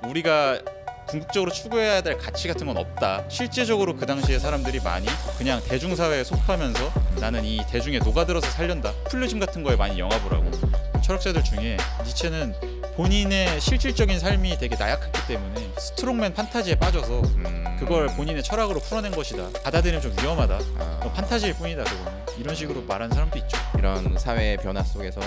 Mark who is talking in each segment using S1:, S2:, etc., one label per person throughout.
S1: 우리가 궁극적으로 추구해야 될 가치 같은 건 없다. 실제적으로 그 당시에 사람들이 많이 그냥 대중사회에 속하면서 나는 이 대중에 녹아들어서 살련다. 플루즘 같은 거에 많이 영합을 하고, 철학자들 중에 니체는 본인의 실질적인 삶이 되게 나약했기 때문에 스트롱맨 판타지에 빠져서 그걸 본인의 철학으로 풀어낸 것이다. 받아들이면 좀 위험하다. 판타지일 뿐이다. 그거는. 이런 식으로 말하는 사람도 있죠.
S2: 이런 사회의 변화 속에서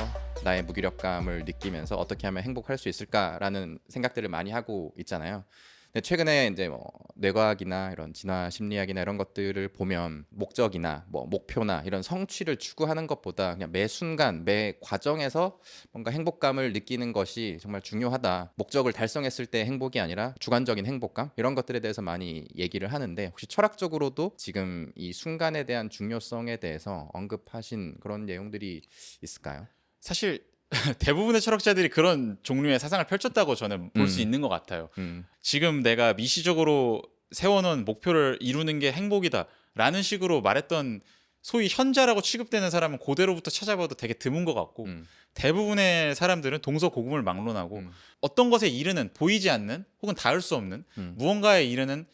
S2: 나의 무기력감을 느끼면서 어떻게 하면 행복할 수 있을까라는 생각들을 많이 하고 있잖아요. 근데 최근에 이제 뭐 뇌과학이나 이런 진화 심리학이나 이런 것들을 보면 목적이나 뭐 목표나 이런 성취를 추구하는 것보다 그냥 매 순간 매 과정에서 뭔가 행복감을 느끼는 것이 정말 중요하다. 목적을 달성했을 때 행복이 아니라 주관적인 행복감 이런 것들에 대해서 많이 얘기를 하는데, 혹시 철학적으로도 지금 이 순간에 대한 중요성에 대해서 언급하신 그런 내용들이 있을까요?
S1: 사실 대부분의 철학자들이 그런 종류의 사상을 펼쳤다고 저는 볼 수 있는 것 같아요. 지금 내가 미시적으로 세워놓은 목표를 이루는 게 행복이다 라는 식으로 말했던 소위 현자라고 취급되는 사람은 고대로부터 찾아봐도 되게 드문 것 같고, 대부분의 사람들은 동서고금을 막론하고 어떤 것에 이르는 보이지 않는 혹은 닿을 수 없는 무언가에 이르는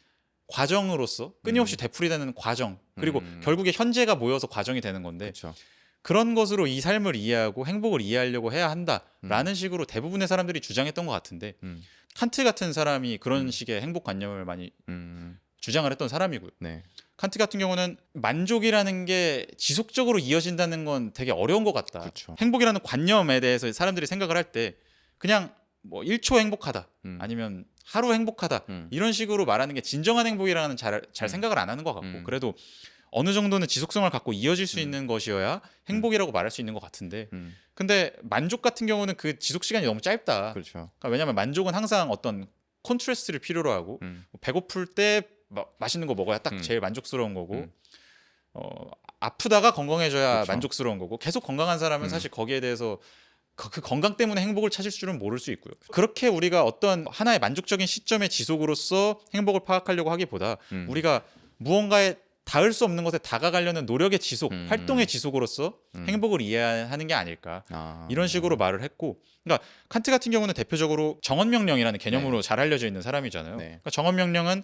S1: 과정으로서 끊임없이 되풀이되는 과정, 그리고 결국에 현재가 모여서 과정이 되는 건데,
S2: 그렇죠.
S1: 그런 것으로 이 삶을 이해하고 행복을 이해하려고 해야 한다라는 식으로 대부분의 사람들이 주장했던 것 같은데, 칸트 같은 사람이 그런 식의 행복관념을 많이 주장을 했던 사람이고요.
S2: 네.
S1: 칸트 같은 경우는 만족이라는 게 지속적으로 이어진다는 건 되게 어려운 것 같다.
S2: 그쵸.
S1: 행복이라는 관념에 대해서 사람들이 생각을 할 때 그냥 뭐 1초 행복하다 아니면 하루 행복하다 이런 식으로 말하는 게 진정한 행복이라는 잘 생각을 안 하는 것 같고, 그래도 어느 정도는 지속성을 갖고 이어질 수 있는 것이어야 행복이라고 말할 수 있는 것 같은데, 근데 만족 같은 경우는 그 지속 시간이 너무 짧다.
S2: 그렇죠.
S1: 그러니까 왜냐하면 만족은 항상 어떤 컨트레스트를 필요로 하고, 배고플 때 맛있는 거 먹어야 딱 제일 만족스러운 거고, 아프다가 건강해져야
S2: 그렇죠.
S1: 만족스러운 거고, 계속 건강한 사람은 사실 거기에 대해서 그 건강 때문에 행복을 찾을 줄은 모를 수 있고요. 그렇게 우리가 어떤 하나의 만족적인 시점의 지속으로서 행복을 파악하려고 하기보다 우리가 무언가에 닿을 수 없는 것에 다가가려는 노력의 지속, 활동의 지속으로서 행복을 이해하는 게 아닐까, 이런 식으로 말을 했고, 그러니까 칸트 같은 경우는 대표적으로 정언명령이라는 개념으로 잘 알려져 있는 사람이잖아요.
S2: 네.
S1: 그러니까 정언명령은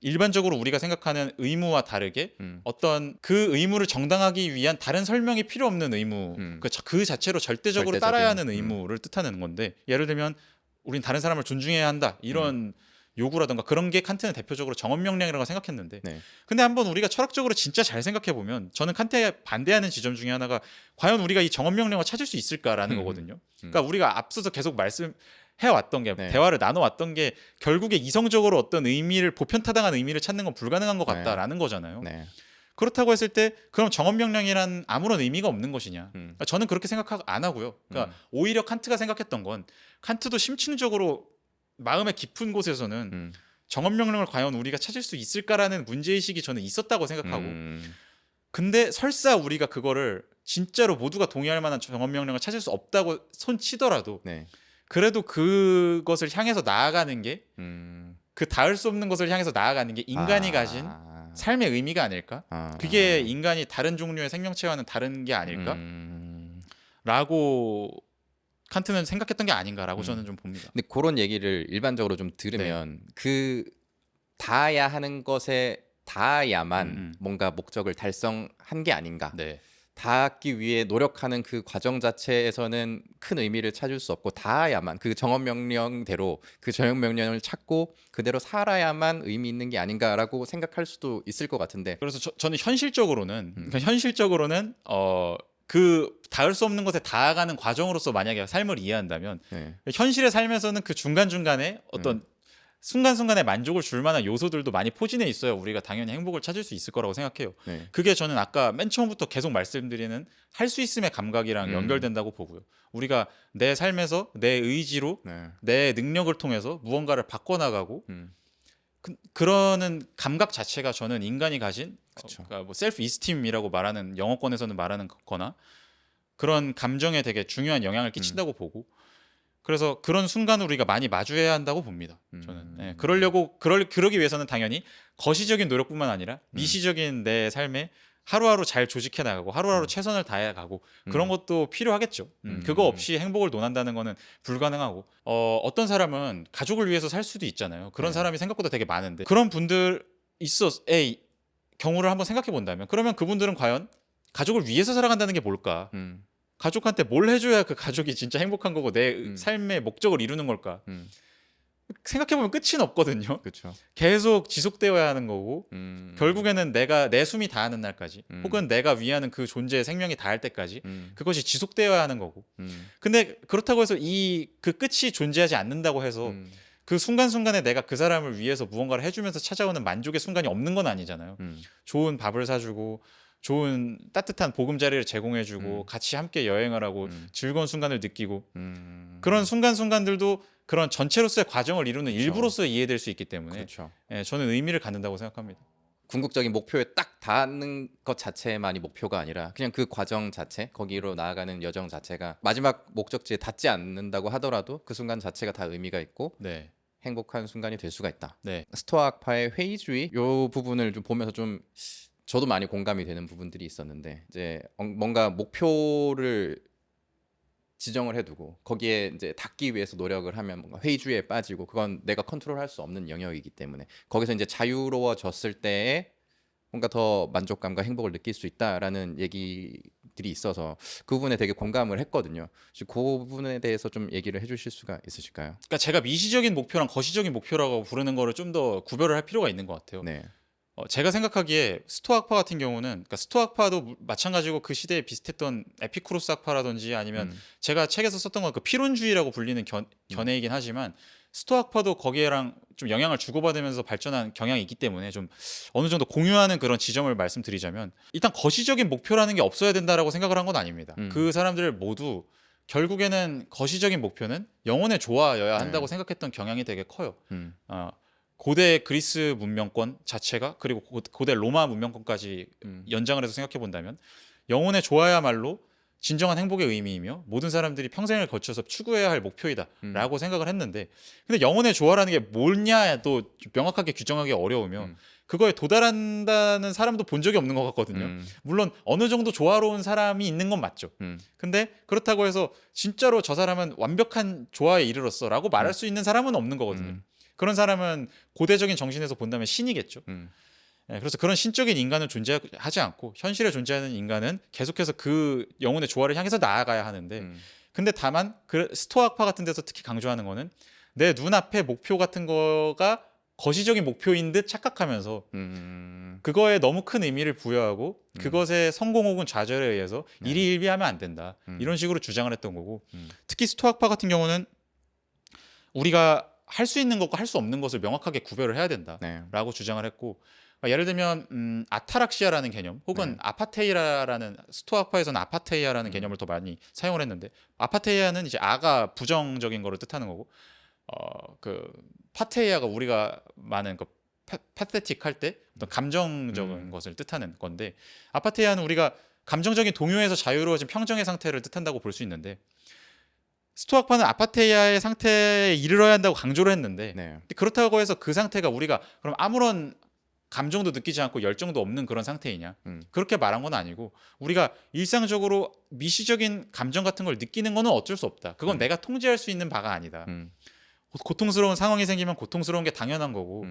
S1: 일반적으로 우리가 생각하는 의무와 다르게 어떤 그 의무를 정당하기 위한 다른 설명이 필요 없는 의무, 그 자체로 절대적으로 따라야 하는 의무를 뜻하는 건데, 예를 들면 우린 다른 사람을 존중해야 한다 이런 요구라던가 그런 게 칸트는 대표적으로 정언명령이라고 생각했는데,
S2: 네.
S1: 근데 한번 우리가 철학적으로 진짜 잘 생각해 보면 저는 칸트에 반대하는 지점 중에 하나가 과연 우리가 이 정언명령을 찾을 수 있을까라는 거거든요. 그러니까 우리가 앞서서 계속 해왔던 게,
S2: 네.
S1: 대화를 나눠왔던 게 결국에 이성적으로 어떤 의미를, 보편타당한 의미를 찾는 건 불가능한 것 같다라는 거잖아요.
S2: 네.
S1: 그렇다고 했을 때 그럼 정언명령이란 아무런 의미가 없는 것이냐? 그러니까 저는 그렇게 생각 안 하고요. 그러니까 오히려 칸트가 생각했던 건, 칸트도 심층적으로 마음의 깊은 곳에서는 정언명령을 과연 우리가 찾을 수 있을까라는 문제의식이 저는 있었다고 생각하고, 근데 설사 우리가 그거를 진짜로 모두가 동의할 만한 정언명령을 찾을 수 없다고 손치더라도
S2: 네.
S1: 그래도 그것을 향해서 나아가는 게, 그 닿을 수 없는 것을 향해서 나아가는 게 인간이 가진 삶의 의미가 아닐까? 그게 인간이 다른 종류의 생명체와는 다른 게 아닐까? 라고 칸트는 생각했던 게 아닌가라고 저는 좀 봅니다.
S2: 근데 그런 얘기를 일반적으로 좀 들으면 그 닿아야 하는 것에 닿아야만 뭔가 목적을 달성한 게 아닌가.
S1: 네.
S2: 닿기 위해 노력하는 그 과정 자체에서는 큰 의미를 찾을 수 없고, 닿아야만 그 정언명령대로 그 정언명령을 찾고 그대로 살아야만 의미 있는 게 아닌가라고 생각할 수도 있을 것 같은데,
S1: 그래서 저는 현실적으로는 그 닿을 수 없는 것에 다가가는 과정으로서 만약에 삶을 이해한다면,
S2: 네.
S1: 현실의 삶에서는 그 중간중간에 어떤 순간순간에 만족을 줄 만한 요소들도 많이 포진해 있어야 우리가 당연히 행복을 찾을 수 있을 거라고 생각해요.
S2: 네.
S1: 그게 저는 아까 맨 처음부터 계속 말씀드리는 할 수 있음의 감각이랑 연결된다고 보고요. 우리가 내 삶에서 내 의지로
S2: 네.
S1: 내 능력을 통해서 무언가를 바꿔나가고, 그러는 감각 자체가 저는 인간이 가진, 그러니까 뭐 셀프 이스팀이라고 말하는, 영어권에서는 말하는 거나 그런 감정에 되게 중요한 영향을 끼친다고 보고, 그래서 그런 순간을 우리가 많이 마주해야 한다고 봅니다. 저는. 네, 그러기 위해서는 당연히 거시적인 노력뿐만 아니라 미시적인 내 삶에 하루하루 잘 조직해 나가고 하루하루 최선을 다해 가고 그런 것도 필요하겠죠. 그거 없이 행복을 논한다는 거는 불가능하고 어떤 사람은 가족을 위해서 살 수도 있잖아요. 그런
S2: 네.
S1: 사람이 생각보다 되게 많은데 그런 분들 있어의 경우를 한번 생각해 본다면 그러면 그분들은 과연 가족을 위해서 살아간다는 게 뭘까? 가족한테 뭘 해줘야 그 가족이 진짜 행복한 거고 내 삶의 목적을 이루는 걸까? 생각해보면 끝이 없거든요.
S2: 그렇죠.
S1: 계속 지속되어야 하는 거고 결국에는 내가 내 숨이 다하는 날까지 혹은 내가 위하는 그 존재의 생명이 다할 때까지 그것이 지속되어야 하는 거고 근데 그렇다고 해서 그 끝이 존재하지 않는다고 해서 그 순간순간에 내가 그 사람을 위해서 무언가를 해주면서 찾아오는 만족의 순간이 없는 건 아니잖아요. 좋은 밥을 사주고 좋은 따뜻한 보금자리를 제공해주고 같이 함께 여행을 하고 즐거운 순간을 느끼고 그런 순간순간들도 그런 전체로서의 과정을 이루는
S2: 그렇죠.
S1: 일부로서 이해될 수 있기 때문에
S2: 그렇죠.
S1: 예, 저는 의미를 갖는다고 생각합니다.
S2: 궁극적인 목표에 딱 닿는 것 자체만이 목표가 아니라 그냥 그 과정 자체, 거기로 나아가는 여정 자체가 마지막 목적지에 닿지 않는다고 하더라도 그 순간 자체가 다 의미가 있고
S1: 네,
S2: 행복한 순간이 될 수가 있다.
S1: 네,
S2: 스토아학파의 회의주의 요 부분을 좀 보면서 좀 저도 많이 공감이 되는 부분들이 있었는데 이제 뭔가 목표를 지정을 해두고 거기에 이제 닿기 위해서 노력을 하면 뭔가 회의주의에 빠지고 그건 내가 컨트롤할 수 없는 영역이기 때문에 거기서 이제 자유로워졌을 때에 뭔가 더 만족감과 행복을 느낄 수 있다라는 얘기들이 있어서 그 부분에 되게 공감을 했거든요. 혹시 그 부분에 대해서 좀 얘기를 해주실 수가 있으실까요?
S1: 그러니까 제가 미시적인 목표랑 거시적인 목표라고 부르는 거를 좀 더 구별을 할 필요가 있는 것 같아요.
S2: 네,
S1: 제가 생각하기에 스토아학파 같은 경우는 그러니까 스토아학파도 마찬가지고 그 시대에 비슷했던 에피쿠로스 학파라든지 아니면 제가 책에서 썼던 건 그 필론주의라고 불리는 견해이긴 하지만 스토아학파도 거기에랑 좀 영향을 주고받으면서 발전한 경향이 있기 때문에 좀 어느 정도 공유하는 그런 지점을 말씀드리자면 일단 거시적인 목표라는 게 없어야 된다라고 생각을 한 건 아닙니다. 그 사람들 모두 결국에는 거시적인 목표는 영혼의 조화여야 한다고 생각했던 경향이 되게 커요. 고대 그리스 문명권 자체가 그리고 고대 로마 문명권까지 연장을 해서 생각해 본다면 영혼의 조화야말로 진정한 행복의 의미이며 모든 사람들이 평생을 거쳐서 추구해야 할 목표이다라고 생각을 했는데 근데 영혼의 조화라는 게 뭐냐도 명확하게 규정하기 어려우며 그거에 도달한다는 사람도 본 적이 없는 것 같거든요. 물론 어느 정도 조화로운 사람이 있는 건 맞죠. 근데 그렇다고 해서 진짜로 저 사람은 완벽한 조화에 이르렀어라고 말할 수 있는 사람은 없는 거거든요. 그런 사람은 고대적인 정신에서 본다면 신이겠죠. 예, 그래서 그런 신적인 인간은 존재하지 않고 현실에 존재하는 인간은 계속해서 그 영혼의 조화를 향해서 나아가야 하는데 근데 다만 그 스토아학파 같은 데서 특히 강조하는 거는 내 눈앞에 목표 같은 거가 거시적인 목표인 듯 착각하면서 그거에 너무 큰 의미를 부여하고 그것의 성공 혹은 좌절에 의해서 일희일비하면 안 된다. 이런 식으로 주장을 했던 거고 특히 스토아학파 같은 경우는 우리가 할 수 있는 것과 할 수 없는 것을 명확하게 구별을 해야 된다라고 주장을 했고 예를 들면 아타락시아라는 개념 혹은 아파테이라라는 스토아파에서는 아파테이아라는 개념을 더 많이 사용을 했는데 아파테이아는 이제 아가 부정적인 거를 뜻하는 거고 그 파테이아가 우리가 많은 그 파테틱 할 때 어떤 감정적인 것을 뜻하는 건데 아파테이아는 우리가 감정적인 동요에서 자유로워진 평정의 상태를 뜻한다고 볼 수 있는데 스토아파는 아파테이아의 상태에 이르러야 한다고 강조를 했는데 그렇다고 해서 그 상태가 우리가 그럼 아무런 감정도 느끼지 않고 열정도 없는 그런 상태이냐 그렇게 말한 건 아니고 우리가 일상적으로 미시적인 감정 같은 걸 느끼는 거는 어쩔 수 없다. 그건 내가 통제할 수 있는 바가 아니다. 고통스러운 상황이 생기면 고통스러운 게 당연한 거고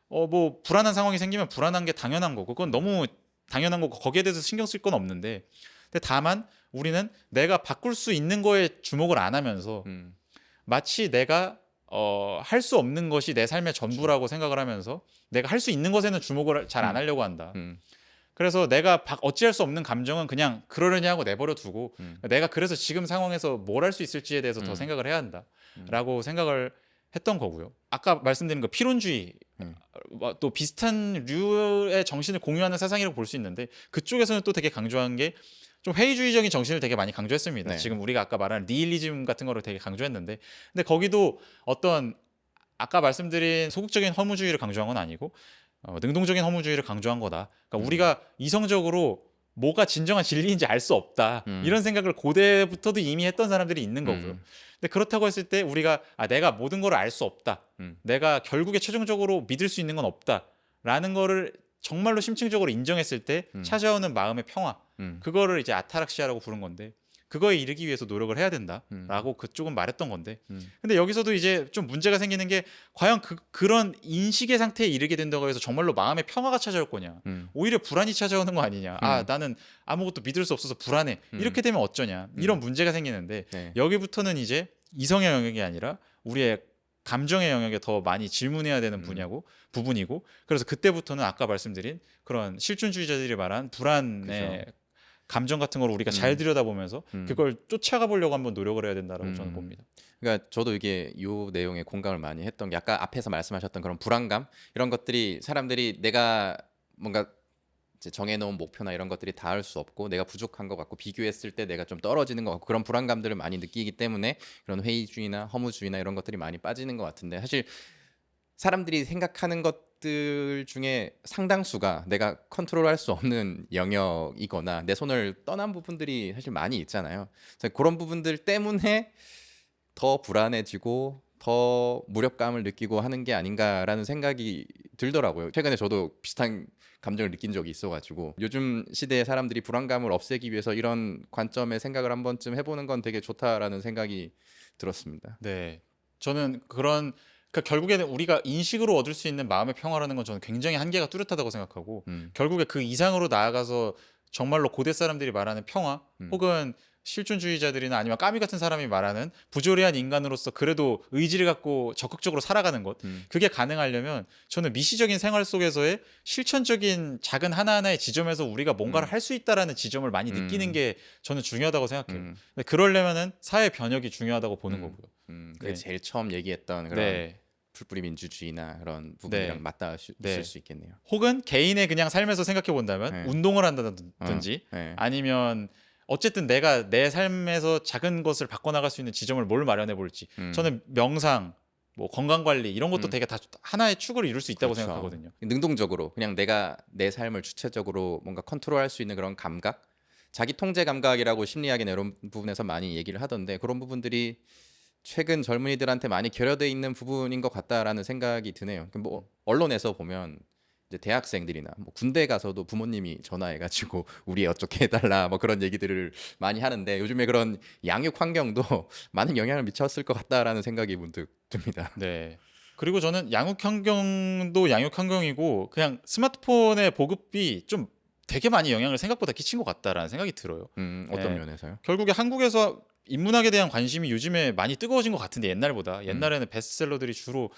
S1: 뭐 불안한 상황이 생기면 불안한 게 당연한 거고 그건 너무 당연한 거고 거기에 대해서 신경 쓸 건 없는데 근데 다만 우리는 내가 바꿀 수 있는 거에 주목을 안 하면서 마치 내가 할 수 없는 것이 내 삶의 전부라고 생각을 하면서 내가 할 수 있는 것에는 주목을 잘 안 하려고 한다. 그래서 내가 어찌할 수 없는 감정은 그냥 그러려니 하고 내버려 두고 내가 그래서 지금 상황에서 뭘 할 수 있을지에 대해서 더 생각을 해야 한다라고 생각을 했던 거고요. 아까 말씀드린 그 필론주의 또 비슷한 류의 정신을 공유하는 사상이라고 볼 수 있는데 그쪽에서는 또 되게 강조한 게 좀 회의주의적인 정신을 되게 많이 강조했습니다. 지금 우리가 아까 말한 니힐리즘 같은 거를 되게 강조했는데 근데 거기도 어떤 아까 말씀드린 소극적인 허무주의를 강조한 건 아니고 능동적인 허무주의를 강조한 거다. 그러니까 우리가 이성적으로 뭐가 진정한 진리인지 알 수 없다. 이런 생각을 고대부터도 이미 했던 사람들이 있는 거고요. 근데 그렇다고 했을 때 우리가 내가 모든 걸 알 수 없다. 내가 결국에 최종적으로 믿을 수 있는 건 없다라는 거를 정말로 심층적으로 인정했을 때 찾아오는 마음의 평화, 그거를 이제 아타락시아라고 부른 건데 그거에 이르기 위해서 노력을 해야 된다라고 그쪽은 말했던 건데 근데 여기서도 이제 좀 문제가 생기는 게 과연 그런 인식의 상태에 이르게 된다고 해서 정말로 마음의 평화가 찾아올 거냐, 오히려 불안이 찾아오는 거 아니냐, 아 나는 아무것도 믿을 수 없어서 불안해, 이렇게 되면 어쩌냐, 이런 문제가 생기는데
S2: 네.
S1: 여기부터는 이제 이성의 영역이 아니라 우리의 감정의 영역에 더 많이 질문해야 되는 부분이고, 그래서 그때부터는 아까 말씀드린 그런 실존주의자들이 말한 불안의
S2: 그죠.
S1: 감정 같은 걸 우리가 잘 들여다보면서 그걸 쫓아가 보려고 한번 노력을 해야 된다라고 저는 봅니다.
S2: 그러니까 저도 이게 요 내용에 공감을 많이 했던 게 아까 앞에서 말씀하셨던 그런 불안감 이런 것들이 사람들이 내가 뭔가 이제 정해놓은 목표나 이런 것들이 닿을 수 없고 내가 부족한 것 같고 비교했을 때 내가 좀 떨어지는 것 같고 그런 불안감들을 많이 느끼기 때문에 그런 회의주의나 허무주의나 이런 것들이 많이 빠지는 것 같은데 사실 사람들이 생각하는 것들 중에 상당수가 내가 컨트롤할 수 없는 영역이거나 내 손을 떠난 부분들이 사실 많이 있잖아요. 그래서 그런 부분들 때문에 더 불안해지고 더 무력감을 느끼고 하는 게 아닌가라는 생각이 들더라고요. 최근에 저도 비슷한 감정을 느낀 적이 있어가지고 요즘 시대의 사람들이 불안감을 없애기 위해서 이런 관점의 생각을 한 번쯤 해보는 건 되게 좋다라는 생각이 들었습니다.
S1: 네, 저는 그러니까 결국에는 우리가 인식으로 얻을 수 있는 마음의 평화라는 건 저는 굉장히 한계가 뚜렷하다고 생각하고 결국에 그 이상으로 나아가서 정말로 고대 사람들이 말하는 평화 혹은 실존주의자들이나 아니면 까미 같은 사람이 말하는 부조리한 인간으로서 그래도 의지를 갖고 적극적으로 살아가는 것, 그게 가능하려면 저는 미시적인 생활 속에서의 실천적인 작은 하나하나의 지점에서 우리가 뭔가를 할 수 있다라는 지점을 많이 느끼는 게 저는 중요하다고 생각해요. 근데 그러려면은 사회 변혁이 중요하다고 보는 거고요.
S2: 그게
S1: 네.
S2: 제일 처음 얘기했던 그런
S1: 네.
S2: 풀뿌리 민주주의나 그런 부분이랑
S1: 네.
S2: 맞닿을
S1: 네.
S2: 수 있겠네요.
S1: 혹은 개인의 그냥 삶에서 생각해 본다면
S2: 네.
S1: 운동을 한다든지
S2: 네.
S1: 아니면 어쨌든 내가 내 삶에서 작은 것을 바꿔나갈 수 있는 지점을 뭘 마련해 볼지, 저는 명상, 뭐 건강 관리 이런 것도 되게 다 하나의 축을 이룰 수 있다고
S2: 그렇죠.
S1: 생각하거든요.
S2: 능동적으로 그냥 내가 내 삶을 주체적으로 뭔가 컨트롤할 수 있는 그런 감각, 자기 통제 감각이라고 심리학이나 이런 부분에서 많이 얘기를 하던데 그런 부분들이 최근 젊은이들한테 많이 결여돼 있는 부분인 것 같다라는 생각이 드네요. 뭐 언론에서 보면 이제 대학생들이나 뭐 군대 가서도 부모님이 전화해가지고 우리 애 어떻게 해달라 뭐 그런 얘기들을 많이 하는데 요즘에 그런 양육 환경도 많은 영향을 미쳤을 것 같다라는 생각이 문득 듭니다.
S1: 네. 그리고 저는 양육 환경도 양육 환경이고 그냥 스마트폰의 보급이 좀 되게 많이 영향을 생각보다 끼친 것 같다라는 생각이 들어요.
S2: 어떤
S1: 네.
S2: 면에서요?
S1: 결국에 한국에서 인문학에 대한 관심이 요즘에 많이 뜨거워진 것 같은데 옛날보다 옛날에는 베스트셀러들이 주로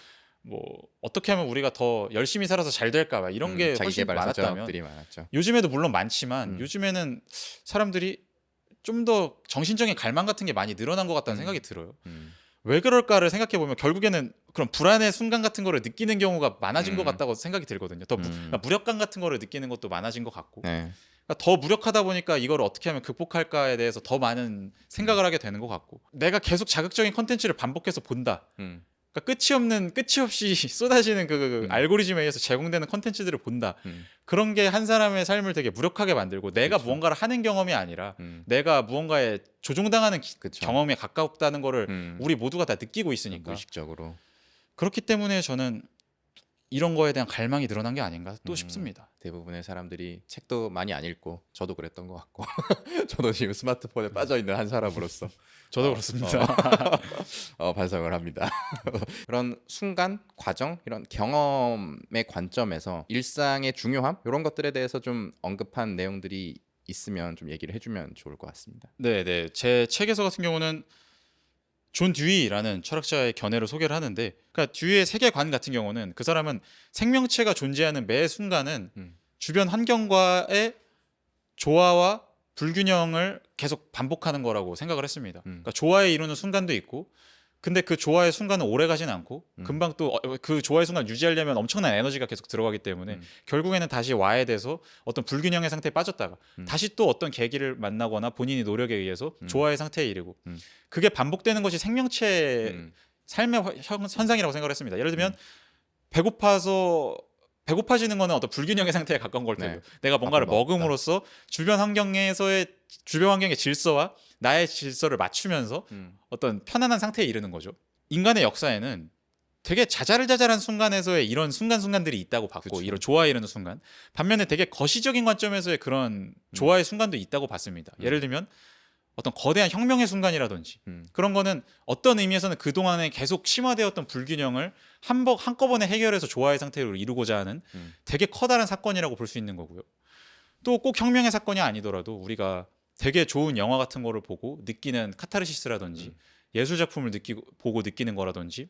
S1: 뭐 어떻게 하면 우리가 더 열심히 살아서 잘 될까 봐 이런 게
S2: 자기
S1: 훨씬
S2: 개발
S1: 많았다면
S2: 서적들이 많았죠.
S1: 요즘에도 물론 많지만 요즘에는 사람들이 좀 더 정신적인 갈망 같은 게 많이 늘어난 것 같다는 생각이 들어요. 왜 그럴까를 생각해 보면 결국에는 그런 불안의 순간 같은 거를 느끼는 경우가 많아진 것 같다고 생각이 들거든요. 더 그러니까 무력감 같은 거를 느끼는 것도 많아진 것 같고,
S2: 네.
S1: 그러니까 더 무력하다 보니까 이걸 어떻게 하면 극복할까에 대해서 더 많은 생각을 하게 되는 것 같고, 내가 계속 자극적인 컨텐츠를 반복해서 본다. 그러니까 끝이 없이 쏟아지는 그 알고리즘에 의해서 제공되는 컨텐츠들을 본다. 그런 게 한 사람의 삶을 되게 무력하게 만들고 내가
S2: 그쵸.
S1: 무언가를 하는 경험이 아니라 내가 무언가에 조종당하는
S2: 그쵸.
S1: 경험에 가깝다는 거를 우리 모두가 다 느끼고 있으니까.
S2: 무의식적으로.
S1: 그렇기 때문에 저는 이런 거에 대한 갈망이 늘어난 게 아닌가 또 싶습니다.
S2: 대부분의 사람들이 책도 많이 안 읽고 저도 그랬던 것 같고 저도 지금 스마트폰에 빠져 있는 한 사람으로서
S1: 저도 그렇습니다.
S2: 반성을 합니다. 그런 순간, 과정, 이런 경험의 관점에서 일상의 중요함 이런 것들에 대해서 좀 언급한 내용들이 있으면 좀 얘기를 해주면 좋을 것 같습니다.
S1: 네. 제 책에서 같은 경우는 존 듀이라는 철학자의 견해를 소개를 하는데, 그러니까 듀이의 세계관 같은 경우는 그 사람은 생명체가 존재하는 매 순간은 주변 환경과의 조화와 불균형을 계속 반복하는 거라고 생각을 했습니다. 그러니까 조화에 이루는 순간도 있고, 근데 그 조화의 순간은 오래 가진 않고 금방 또 그 조화의 순간 유지하려면 엄청난 에너지가 계속 들어가기 때문에 결국에는 다시 와해돼서 어떤 불균형의 상태에 빠졌다가 다시 또 어떤 계기를 만나거나 본인이 노력에 의해서 조화의 상태에 이르고, 그게 반복되는 것이 생명체의 삶의 현상이라고 생각을 했습니다. 예를 들면 배고파지는 거는 어떤 불균형의 상태에 가까운 걸 테고,
S2: 네.
S1: 내가 뭔가를
S2: 밥을 먹었다.
S1: 먹음으로써 주변 환경의 질서와 나의 질서를 맞추면서 어떤 편안한 상태에 이르는 거죠. 인간의 역사에는 되게 자잘자잘한 순간에서의 이런 순간순간들이 있다고 봤고,
S2: 그쵸.
S1: 이런 좋아해 이러는 순간. 반면에 되게 거시적인 관점에서의 그런 좋아의 순간도 있다고 봤습니다. 예를 들면 어떤 거대한 혁명의 순간이라든지 그런 거는 어떤 의미에서는 그동안에 계속 심화되었던 불균형을 한꺼번에 해결해서 좋아의 상태로 이루고자 하는 되게 커다란 사건이라고 볼 수 있는 거고요. 또 꼭 혁명의 사건이 아니더라도 우리가 되게 좋은 영화 같은 거를 보고 느끼는 카타르시스라든지 예술 작품을 보고 느끼는 거라든지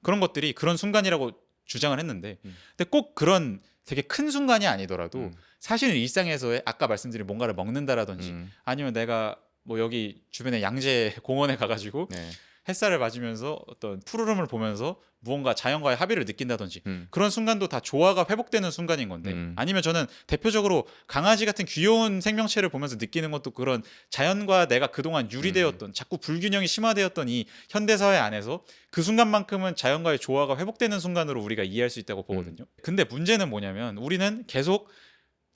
S1: 그런 것들이 그런 순간이라고 주장을 했는데, 근데 꼭 그런 되게 큰 순간이 아니더라도 사실 일상에서의 아까 말씀드린 뭔가를 먹는다라든지 아니면 내가 뭐 여기 주변에 양재 공원에 가가지고
S2: 네.
S1: 햇살을 맞으면서 어떤 푸르름을 보면서 무언가 자연과의 합의를 느낀다든지
S2: 음.
S1: 그런 순간도 다 조화가 회복되는 순간인 건데, 아니면 저는 대표적으로 강아지 같은 귀여운 생명체를 보면서 느끼는 것도 그런 자연과 내가 그동안 유리되었던 자꾸 불균형이 심화되었던 이 현대사회 안에서 그 순간만큼은 자연과의 조화가 회복되는 순간으로 우리가 이해할 수 있다고 보거든요. 근데 문제는 뭐냐면 우리는 계속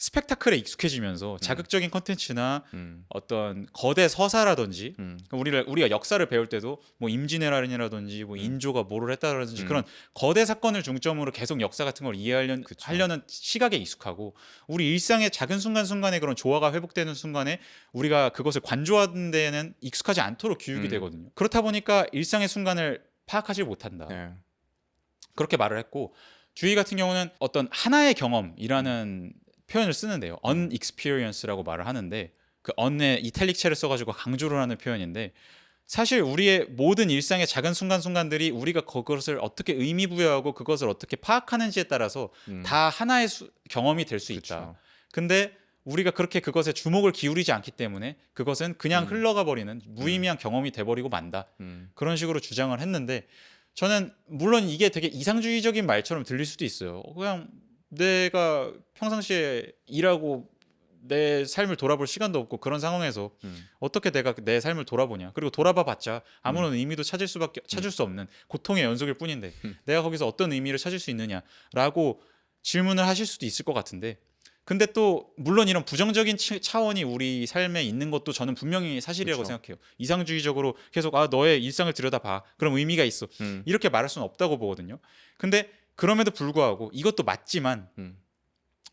S1: 스펙타클에 익숙해지면서 자극적인 컨텐츠나 어떤 거대 서사라든지 우리가 역사를 배울 때도 뭐 임진왜란이라든지 뭐 인조가 뭐를 했다라든지 그런 거대 사건을 중점으로 계속 역사 같은 걸 이해하려는 시각에 익숙하고, 우리 일상의 작은 순간순간에 그런 조화가 회복되는 순간에 우리가 그것을 관조하는 데는 익숙하지 않도록 교육이 되거든요. 그렇다 보니까 일상의 순간을 파악하지 못한다.
S2: 네.
S1: 그렇게 말을 했고, 주의 같은 경우는 어떤 하나의 경험이라는 표현을 쓰는데요. unexperience라고 말을 하는데, 그 un에 이탈릭체를 써가지고 강조를 하는 표현인데, 사실 우리의 모든 일상의 작은 순간순간들이 우리가 그것을 어떻게 의미 부여하고 그것을 어떻게 파악하는지에 따라서 다 하나의 경험이 될 수 있다. 근데 우리가 그렇게 그것에 주목을 기울이지 않기 때문에 그것은 그냥 흘러가 버리는 무의미한 경험이 돼버리고 만다. 그런 식으로 주장을 했는데, 저는 물론 이게 되게 이상주의적인 말처럼 들릴 수도 있어요. 그냥 내가 평상시에 일하고 내 삶을 돌아볼 시간도 없고 그런 상황에서 어떻게 내가 내 삶을 돌아보냐, 그리고 돌아봐봤자 아무런 의미도 찾을 수 없는 고통의 연속일 뿐인데 내가 거기서 어떤 의미를 찾을 수 있느냐라고 질문을 하실 수도 있을 것 같은데, 근데 또 물론 이런 부정적인 차원이 우리 삶에 있는 것도 저는 분명히 사실이라고 생각해요. 이상주의적으로 계속 너의 일상을 들여다봐, 그럼 의미가 있어, 이렇게 말할 수는 없다고 보거든요. 근데 그럼에도 불구하고 이것도 맞지만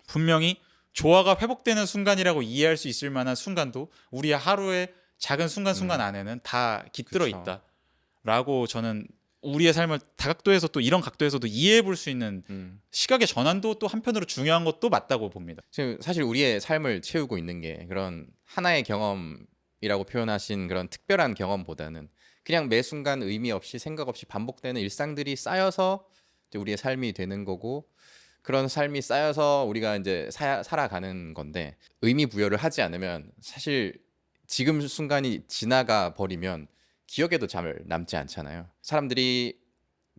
S1: 분명히 조화가 회복되는 순간이라고 이해할 수 있을 만한 순간도 우리의 하루의 작은 순간순간 안에는 다 깃들어 있다라고 저는 우리의 삶을 다각도에서 또 이런 각도에서도 이해해 볼 수 있는 시각의 전환도 또 한편으로 중요한 것도 맞다고 봅니다.
S2: 지금 사실 우리의 삶을 채우고 있는 게 그런 하나의 경험이라고 표현하신 그런 특별한 경험보다는 그냥 매 순간 의미 없이 생각 없이 반복되는 일상들이 쌓여서 이제 우리의 삶이 되는 거고, 그런 삶이 쌓여서 우리가 이제 살아가는 건데, 의미 부여를 하지 않으면 사실 지금 순간이 지나가 버리면 기억에도 잘 남지 않잖아요. 사람들이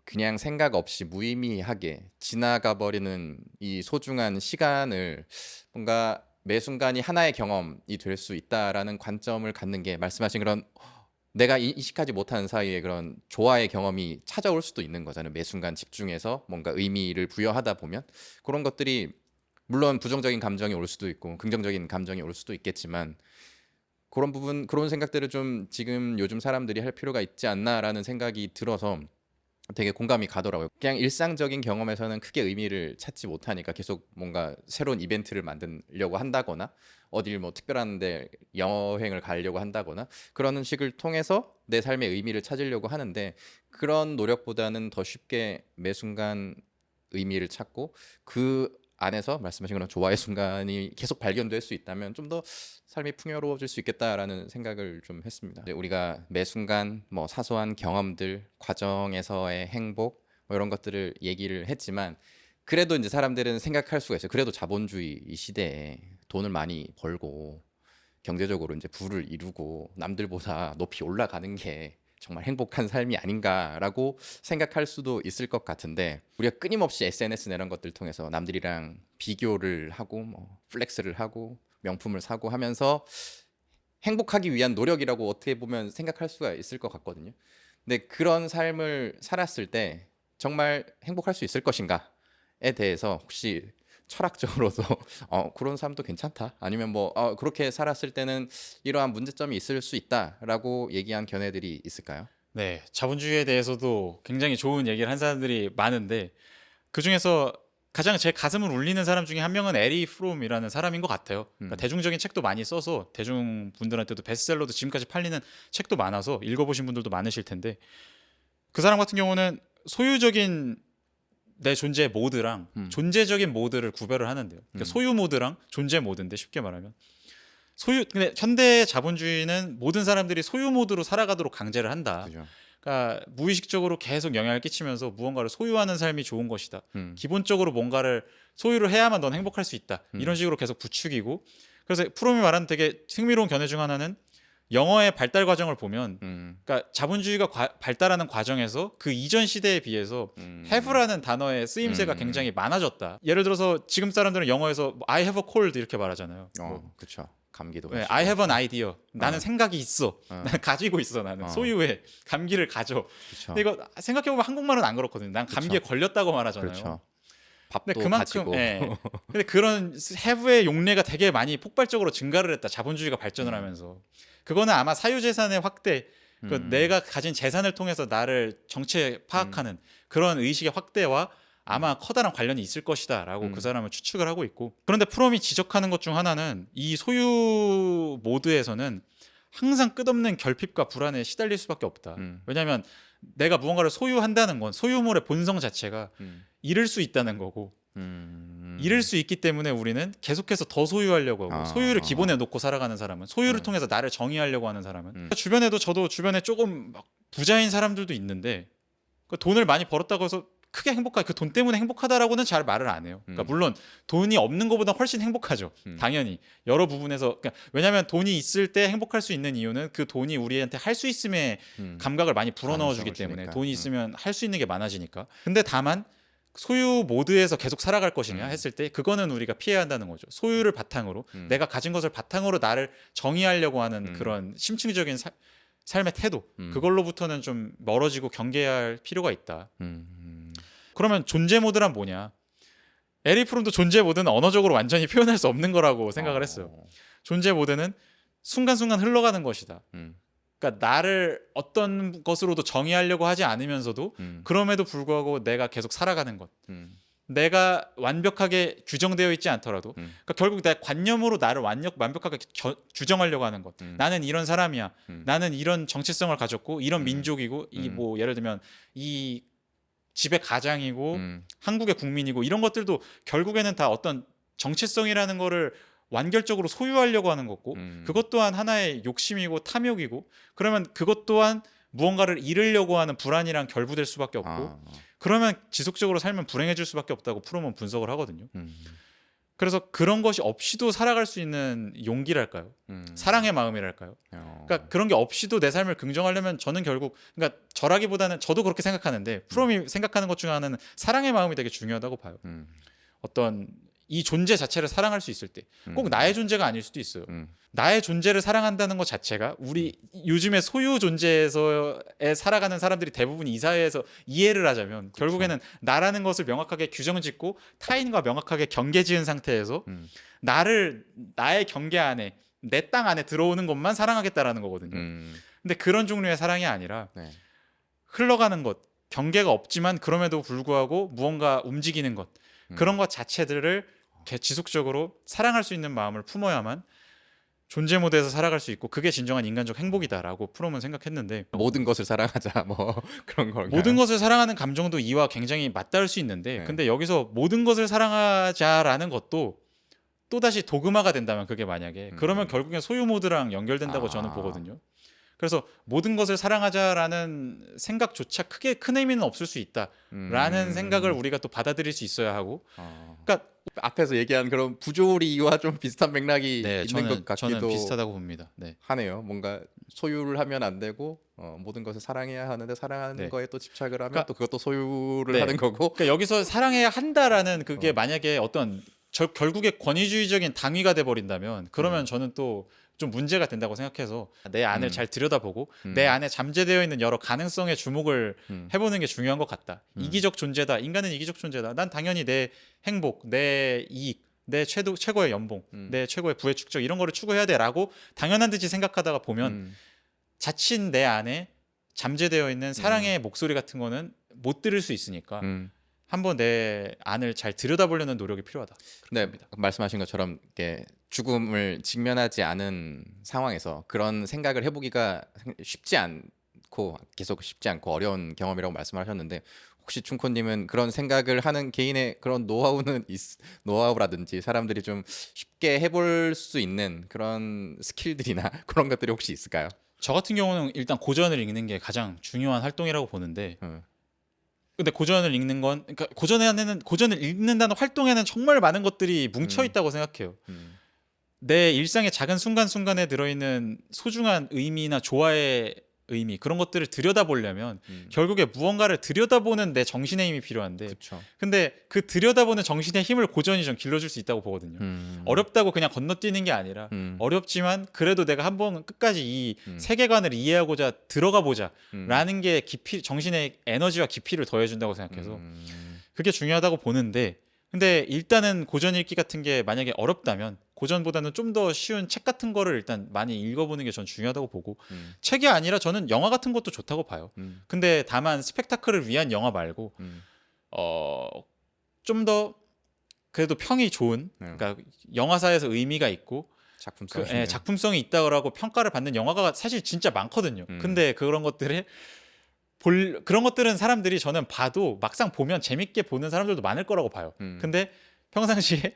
S2: 그냥 생각 없이 무의미하게 지나가 버리는 이 소중한 시간을 뭔가 매 순간이 하나의 경험이 될 수 있다라는 관점을 갖는 게, 말씀하신 그런 내가 인식하지 못하는 사이에 그런 조화의 경험이 찾아올 수도 있는 거잖아요. 매 순간 집중해서 뭔가 의미를 부여하다 보면 그런 것들이 물론 부정적인 감정이 올 수도 있고 긍정적인 감정이 올 수도 있겠지만, 그런 부분, 그런 생각들을 좀 지금 요즘 사람들이 할 필요가 있지 않나라는 생각이 들어서 되게 공감이 가더라고요. 그냥 일상적인 경험에서는 크게 의미를 찾지 못하니까 계속 뭔가 새로운 이벤트를 만들려고 한다거나 어딜 뭐 특별한 데 여행을 가려고 한다거나 그런 식을 통해서 내 삶의 의미를 찾으려고 하는데, 그런 노력보다는 더 쉽게 매 순간 의미를 찾고 그 안에서 말씀하신 그런 조화의 순간이 계속 발견될 수 있다면 좀 더 삶이 풍요로워질 수 있겠다라는 생각을 좀 했습니다. 우리가 매 순간 뭐 사소한 경험들, 과정에서의 행복 뭐 이런 것들을 얘기를 했지만, 그래도 이제 사람들은 생각할 수가 있어요. 그래도 자본주의 이 시대에 돈을 많이 벌고 경제적으로 이제 부를 이루고 남들보다 높이 올라가는 게 정말 행복한 삶이 아닌가라고 생각할 수도 있을 것 같은데, 우리가 끊임없이 SNS 이런 것들 통해서 남들이랑 비교를 하고 뭐 플렉스를 하고 명품을 사고 하면서 행복하기 위한 노력이라고 어떻게 보면 생각할 수가 있을 것 같거든요. 근데 그런 삶을 살았을 때 정말 행복할 수 있을 것인가에 대해서 혹시 철학적으로도 그런 삶도 괜찮다, 아니면 뭐 그렇게 살았을 때는 이러한 문제점이 있을 수 있다라고 얘기한 견해들이 있을까요?
S1: 네, 자본주의에 대해서도 굉장히 좋은 얘기를 한 사람들이 많은데 그 중에서 가장 제 가슴을 울리는 사람 중에 한 명은 에리 프롬이라는 사람인 것 같아요. 그러니까 대중적인 책도 많이 써서 대중분들한테도 베스트셀러도 지금까지 팔리는 책도 많아서 읽어보신 분들도 많으실 텐데 그 사람 같은 경우는 소유적인 내 존재 모드랑 존재적인 모드를 구별을 하는데요. 그러니까 소유 모드랑 존재 모드인데 쉽게 말하면 근데 현대 자본주의는 모든 사람들이 소유 모드로 살아가도록 강제를 한다.
S2: 그죠.
S1: 그러니까 무의식적으로 계속 영향을 끼치면서 무언가를 소유하는 삶이 좋은 것이다. 기본적으로 뭔가를 소유를 해야만 넌 행복할 수 있다. 이런 식으로 계속 부추기고 그래서 프롬이 말하는 되게 흥미로운 견해 중 하나는 영어의 발달 과정을 보면 그러니까 자본주의가 발달하는 과정에서 그 이전 시대에 비해서 have라는 단어의 쓰임새가 굉장히 많아졌다. 예를 들어서 지금 사람들은 영어에서 뭐 I have a cold 이렇게 말하잖아요. 뭐
S2: 그렇죠. 감기도.
S1: 네, I have an idea. 나는 생각이 있어. 나는 가지고 있어. 나는 소유해. 감기를 가져.
S2: 그쵸.
S1: 근데 이거 생각해 보면 한국말은 안 그렇거든요. 난 감기에 걸렸다고 말하잖아요.
S2: 그렇죠.
S1: 근데
S2: 밥도
S1: 그만큼
S2: 가지고.
S1: 근데 그런 have의 용례가 되게 많이 폭발적으로 증가를 했다. 자본주의가 발전을 하면서. 그거는 아마 사유재산의 확대, 내가 가진 재산을 통해서 나를 정체 파악하는 그런 의식의 확대와 아마 커다란 관련이 있을 것이다라고 그 사람은 추측을 하고 있고 그런데 프롬이 지적하는 것 중 하나는 이 소유 모드에서는 항상 끝없는 결핍과 불안에 시달릴 수밖에 없다. 왜냐하면 내가 무언가를 소유한다는 건 소유물의 본성 자체가 잃을 수 있다는 거고 잃을 수 있기 때문에 우리는 계속해서 더 소유하려고 하고 소유를 기본에 놓고 살아가는 사람은 소유를 통해서 나를 정의하려고 하는 사람은 주변에도 저도 주변에 조금 막 부자인 사람들도 있는데 그 돈을 많이 벌었다고 해서 크게 행복하게 그 돈 때문에 행복하다라고는 잘 말을 안 해요. 그러니까 물론 돈이 없는 것보다 훨씬 행복하죠. 당연히 여러 부분에서 그러니까 왜냐하면 돈이 있을 때 행복할 수 있는 이유는 그 돈이 우리한테 할 수 있음의 감각을 많이 불어넣어주기 때문에
S2: 주니까.
S1: 돈이 있으면 할 수 있는 게 많아지니까. 근데 다만 소유 모드에서 계속 살아갈 것이냐 했을 때 그거는 우리가 피해야 한다는 거죠. 소유를 바탕으로 내가 가진 것을 바탕으로 나를 정의하려고 하는 그런 심층적인 삶의 태도 그걸로부터는 좀 멀어지고 경계해야 할 필요가 있다. 그러면 존재 모드란 뭐냐? 에리 프롬도 존재 모드는 언어적으로 완전히 표현할 수 없는 거라고 생각을 했어요. 존재 모드는 순간순간 흘러가는 것이다. 그러니까 나를 어떤 것으로도 정의하려고 하지 않으면서도 그럼에도 불구하고 내가 계속 살아가는 것. 내가 완벽하게 규정되어 있지 않더라도 그러니까 결국 내 관념으로 나를 완벽하게 규정하려고 하는 것. 나는 이런 사람이야. 나는 이런 정체성을 가졌고 이런 민족이고 이 뭐 예를 들면 이 집의 가장이고 한국의 국민이고 이런 것들도 결국에는 다 어떤 정체성이라는 거를 완결적으로 소유하려고 하는 거고 그것 또한 하나의 욕심이고 탐욕이고 그러면 그것 또한 무언가를 잃으려고 하는 불안이랑 결부될 수밖에 없고 그러면 지속적으로 살면 불행해질 수밖에 없다고 프롬은 분석을 하거든요. 그래서 그런 것이 없이도 살아갈 수 있는 용기랄까요? 사랑의 마음이랄까요? 그러니까 그런 게 없이도 내 삶을 긍정하려면 저는 결국 그러니까 저라기보다는 저도 그렇게 생각하는데 프롬이 생각하는 것 중 하나는 사랑의 마음이 되게 중요하다고 봐요. 어떤 이 존재 자체를 사랑할 수 있을 때 꼭 나의 존재가 아닐 수도 있어요. 나의 존재를 사랑한다는 것 자체가 우리 요즘의 소유 존재에서에 살아가는 사람들이 대부분 이 사회에서 이해를 하자면 결국에는 나라는 것을 명확하게 규정짓고 타인과 명확하게 경계지은 상태에서 나의 경계 안에 내 땅 안에 들어오는 것만 사랑하겠다라는 거거든요. 근데 그런 종류의 사랑이 아니라 흘러가는 것, 경계가 없지만 그럼에도 불구하고 무언가 움직이는 것 그런 것 자체들을 지속적으로 사랑할 수 있는 마음을 품어야만 존재 모드에서 살아갈 수 있고 그게 진정한 인간적 행복이다라고 프롬은 생각했는데
S2: 모든 것을 사랑하자 뭐 그런 걸까요?
S1: 모든 것을 사랑하는 감정도 이와 굉장히 맞닿을 수 있는데 근데 여기서 모든 것을 사랑하자라는 것도 또다시 도그마가 된다면 그게 만약에 그러면 결국엔 소유 모드랑 연결된다고 저는 보거든요. 그래서 모든 것을 사랑하자라는 생각조차 크게 큰 의미는 없을 수 있다라는 생각을 우리가 또 받아들일 수 있어야 하고 그러니까
S2: 앞에서 얘기한 그런 부조리와 좀 비슷한 맥락이 있는 것 같기도
S1: 저는 비슷하다고 봅니다. 네.
S2: 하네요. 뭔가 소유를 하면 안 되고 모든 것을 사랑해야 하는데 사랑하는 거에 또 집착을 하면 또 그것도 소유를 하는 거고
S1: 그러니까 여기서 사랑해야 한다라는 그게 만약에 어떤 결국에 권위주의적인 당위가 돼 버린다면 그러면 저는 또 좀 문제가 된다고 생각해서 내 안을 잘 들여다보고 내 안에 잠재되어 있는 여러 가능성에 주목을 해보는 게 중요한 것 같다. 이기적 존재다. 인간은 이기적 존재다. 난 당연히 내 행복, 내 이익, 내 최고의 연봉, 내 최고의 부의 축적 이런 거를 추구해야 돼라고 당연한 듯이 생각하다가 보면 자칫 내 안에 잠재되어 있는 사랑의 목소리 같은 거는 못 들을 수 있으니까 한번 내 안을 잘 들여다보려는 노력이 필요하다.
S2: 네,
S1: 합니다.
S2: 말씀하신 것처럼 이렇게 죽음을 직면하지 않은 상황에서 그런 생각을 해보기가 쉽지 않고 계속 쉽지 않고 어려운 경험이라고 말씀하셨는데 혹시 춘코님은 그런 생각을 하는 개인의 그런 노하우라든지 사람들이 좀 쉽게 해볼 수 있는 그런 스킬들이나 그런 것들이 혹시 있을까요?
S1: 저 같은 경우는 일단 고전을 읽는 게 가장 중요한 활동이라고 보는데
S2: 음.
S1: 근데 고전을 읽는 건 그러니까 고전을 읽는다는 활동에는 정말 많은 것들이 뭉쳐 있다고 생각해요. 내 일상의 작은 순간순간에 들어있는 소중한 의미나 조화의 의미 그런 것들을 들여다보려면 결국에 무언가를 들여다보는 내 정신의 힘이 필요한데
S2: 그렇죠.
S1: 근데 그 들여다보는 정신의 힘을 고전이 좀 길러줄 수 있다고 보거든요. 어렵다고 그냥 건너뛰는 게 아니라 어렵지만 그래도 내가 한번 끝까지 이 세계관을 이해하고자 들어가 보자 라는 게 깊이 정신의 에너지와 깊이를 더해준다고 생각해서 그게 중요하다고 보는데 근데 일단은 고전 읽기 같은 게 만약에 어렵다면 고전보다는 좀 더 쉬운 책 같은 거를 일단 많이 읽어보는 게 전 중요하다고 보고 책이 아니라 저는 영화 같은 것도 좋다고 봐요. 근데 다만 스펙타클을 위한 영화 말고 좀 더 그래도 평이 좋은 그러니까 영화사에서 의미가 있고 작품성이 있다고 평가를 받는 영화가 사실 진짜 많거든요. 근데 그런 것들을 그런 것들은 사람들이 저는 봐도 막상 보면 재밌게 보는 사람들도 많을 거라고 봐요. 근데 평상시에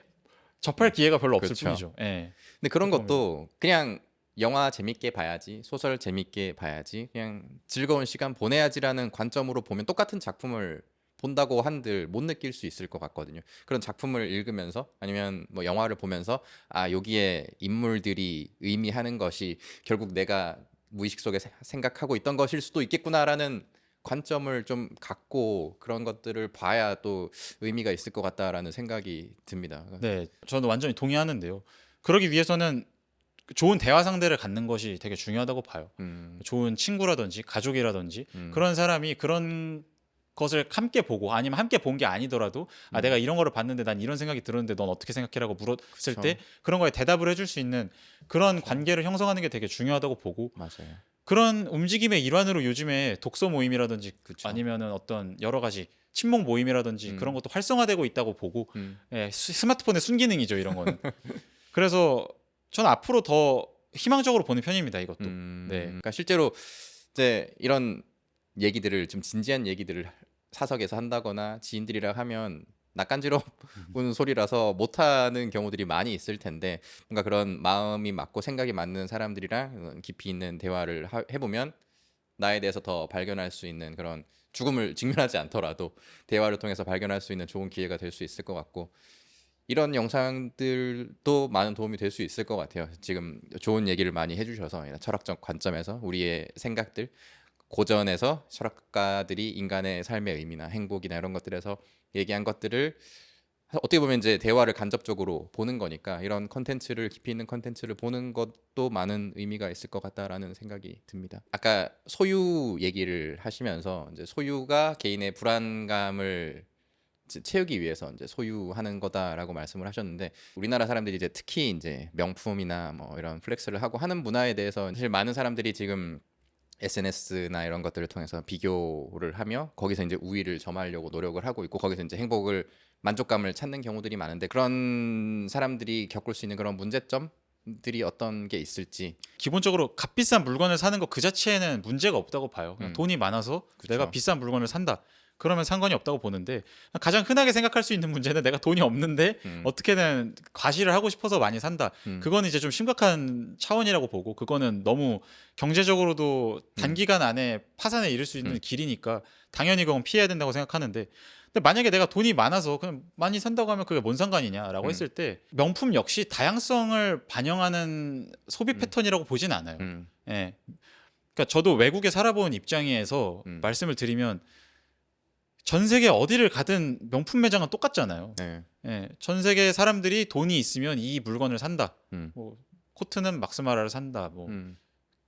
S1: 접할 기회가 별로 없을
S2: 그렇죠.
S1: 뿐이죠. 예.
S2: 근데 그런 것도 그냥 영화 재밌게 봐야지, 소설 재밌게 봐야지, 그냥 즐거운 시간 보내야지라는 관점으로 보면 똑같은 작품을 본다고 한들 못 느낄 수 있을 것 같거든요. 그런 작품을 읽으면서 아니면 뭐 영화를 보면서 아 여기에 인물들이 의미하는 것이 결국 내가 무의식 속에 생각하고 있던 것일 수도 있겠구나라는 관점을 좀 갖고 그런 것들을 봐야 또 의미가 있을 것 같다라는 생각이 듭니다.
S1: 네, 저는 완전히 동의하는데요. 그러기 위해서는 좋은 대화 상대를 갖는 것이 되게 중요하다고 봐요. 좋은 친구라든지 가족이라든지 그런 사람이 그런 것을 함께 보고 아니면 함께 본 게 아니더라도 아 내가 이런 거를 봤는데 난 이런 생각이 들었는데 넌 어떻게 생각해라고 물었을 때 그런 거에 대답을 해줄 수 있는 그런 관계를 형성하는 게 되게 중요하다고 보고
S2: 맞아요.
S1: 그런 움직임의 일환으로 요즘에 독서 모임이라든지
S2: 그쵸.
S1: 아니면은 어떤 여러 가지 친목 모임이라든지 그런 것도 활성화되고 있다고 보고 예, 스마트폰의 순기능이죠 이런 거는. 그래서 저는 앞으로 더 희망적으로 보는 편입니다 이것도. 네.
S2: 그러니까 실제로 이제 이런 얘기들을 좀 진지한 얘기들을 사석에서 한다거나 지인들이랑 하면 낯간지러운 소리라서 못하는 경우들이 많이 있을 텐데 뭔가 그런 마음이 맞고 생각이 맞는 사람들이랑 깊이 있는 대화를 해보면 나에 대해서 더 발견할 수 있는 그런 죽음을 직면하지 않더라도 대화를 통해서 발견할 수 있는 좋은 기회가 될 수 있을 것 같고 이런 영상들도 많은 도움이 될 수 있을 것 같아요. 지금 좋은 얘기를 많이 해주셔서 철학적 관점에서 우리의 생각들 고전에서 철학가들이 인간의 삶의 의미나 행복이나 이런 것들에서 얘기한 것들을 어떻게 보면 이제 대화를 간접적으로 보는 거니까 이런 컨텐츠를 깊이 있는 컨텐츠를 보는 것도 많은 의미가 있을 것 같다라는 생각이 듭니다. 아까 소유 얘기를 하시면서 이제 소유가 개인의 불안감을 채우기 위해서 이제 소유하는 거다라고 말씀을 하셨는데 우리나라 사람들이 이제 특히 이제 명품이나 뭐 이런 플렉스를 하고 하는 문화에 대해서 사실 많은 사람들이 지금 SNS나 이런 것들을 통해서 비교를 하며 거기서 이제 우위를 점하려고 노력을 하고 있고 거기서 이제 행복을 만족감을 찾는 경우들이 많은데 그런 사람들이 겪을 수 있는 그런 문제점들이 어떤 게 있을지
S1: 기본적으로 값비싼 물건을 사는 것 그 자체에는 문제가 없다고 봐요. 그냥 돈이 많아서
S2: 그쵸.
S1: 내가 비싼 물건을 산다. 그러면 상관이 없다고 보는데 가장 흔하게 생각할 수 있는 문제는 내가 돈이 없는데 어떻게든 과시를 하고 싶어서 많이 산다. 그거는 이제 좀 심각한 차원이라고 보고 그거는 너무 경제적으로도 단기간 안에 파산에 이를 수 있는 길이니까 당연히 그건 피해야 된다고 생각하는데 근데 만약에 내가 돈이 많아서 그냥 많이 산다고 하면 그게 뭔 상관이냐라고 했을 때 명품 역시 다양성을 반영하는 소비 패턴이라고 보진 않아요. 예. 그러니까 저도 외국에 살아본 입장에서 말씀을 드리면 전 세계 어디를 가든 명품 매장은 똑같잖아요.
S2: 네.
S1: 예, 전 세계 사람들이 돈이 있으면 이 물건을 산다. 뭐 코트는 막스마라를 산다. 뭐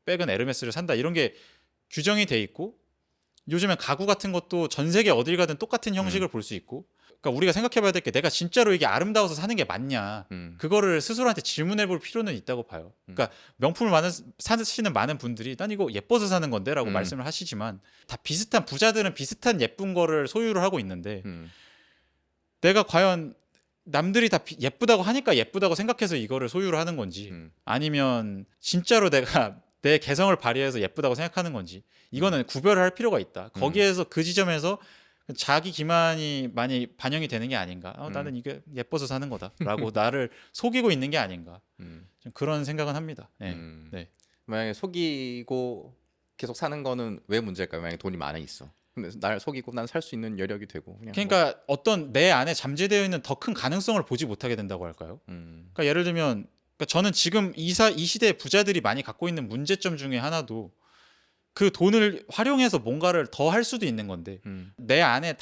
S1: 백은 에르메스를 산다. 이런 게 규정이 돼 있고 요즘엔 가구 같은 것도 전 세계 어딜 가든 똑같은 형식을 볼 수 있고 그러니까 우리가 생각해봐야 될 게 내가 진짜로 이게 아름다워서 사는 게 맞냐 그거를 스스로한테 질문해볼 필요는 있다고 봐요. 그러니까 명품을 사시는 많은 분들이 난 이거 예뻐서 사는 건데라고 말씀을 하시지만 다 비슷한 부자들은 비슷한 예쁜 거를 소유를 하고 있는데 내가 과연 남들이 다 예쁘다고 하니까 예쁘다고 생각해서 이거를 소유를 하는 건지 아니면 진짜로 내가 내 개성을 발휘해서 예쁘다고 생각하는 건지 이거는 구별을 할 필요가 있다. 거기에서 그 지점에서 자기 기만이 많이 반영이 되는 게 아닌가. 나는 이게 예뻐서 사는 거다라고 나를 속이고 있는 게 아닌가. 좀 그런 생각은 합니다. 네. 네.
S2: 만약에 속이고 계속 사는 거는 왜 문제일까요? 만약에 돈이 많이 있어. 근데 날 속이고 난 살 수 있는 여력이 되고 그냥
S1: 그러니까 어떤 내 안에 잠재되어 있는 더 큰 가능성을 보지 못하게 된다고 할까요? 그러니까 예를 들면 그러니까 저는 지금 이 시대의 부자들이 많이 갖고 있는 문제점 중에 하나도 그 돈을 활용해서 뭔가를 더 할 수도 있는 건데 내 안에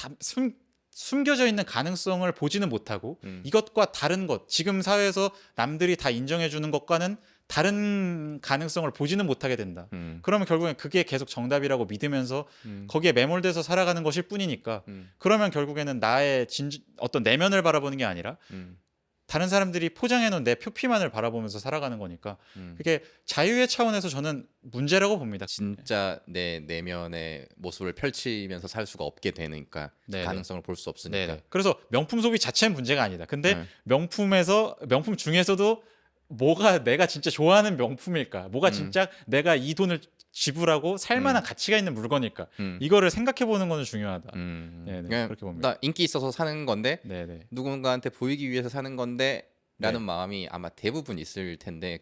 S1: 숨겨져 있는 가능성을 보지는 못하고 이것과 다른 것 지금 사회에서 남들이 다 인정해 주는 것과는 다른 가능성을 보지는 못하게 된다. 그러면 결국엔 그게 계속 정답이라고 믿으면서 거기에 매몰돼서 살아가는 것일 뿐이니까 그러면 결국에는 나의 어떤 내면을 바라보는 게 아니라 다른 사람들이 포장해 놓은 내 표피만을 바라보면서 살아가는 거니까 그게 자유의 차원에서 저는 문제라고 봅니다.
S2: 진짜 내 내면의 모습을 펼치면서 살 수가 없게 되니까
S1: 네네.
S2: 가능성을 볼 수 없으니까.
S1: 네네. 그래서 명품 소비 자체는 문제가 아니다. 근데
S2: 네.
S1: 명품 중에서도 뭐가 내가 진짜 좋아하는 명품일까? 뭐가 진짜 내가 이 돈을 지불하고 살만한 가치가 있는 물건일까? 이거를 생각해 보는 거는 중요하다. 네네.
S2: 그냥
S1: 그렇게 봅니다.
S2: 나 인기 있어서 사는 건데
S1: 네네.
S2: 누군가한테 보이기 위해서 사는 건데 라는
S1: 네.
S2: 마음이 아마 대부분 있을 텐데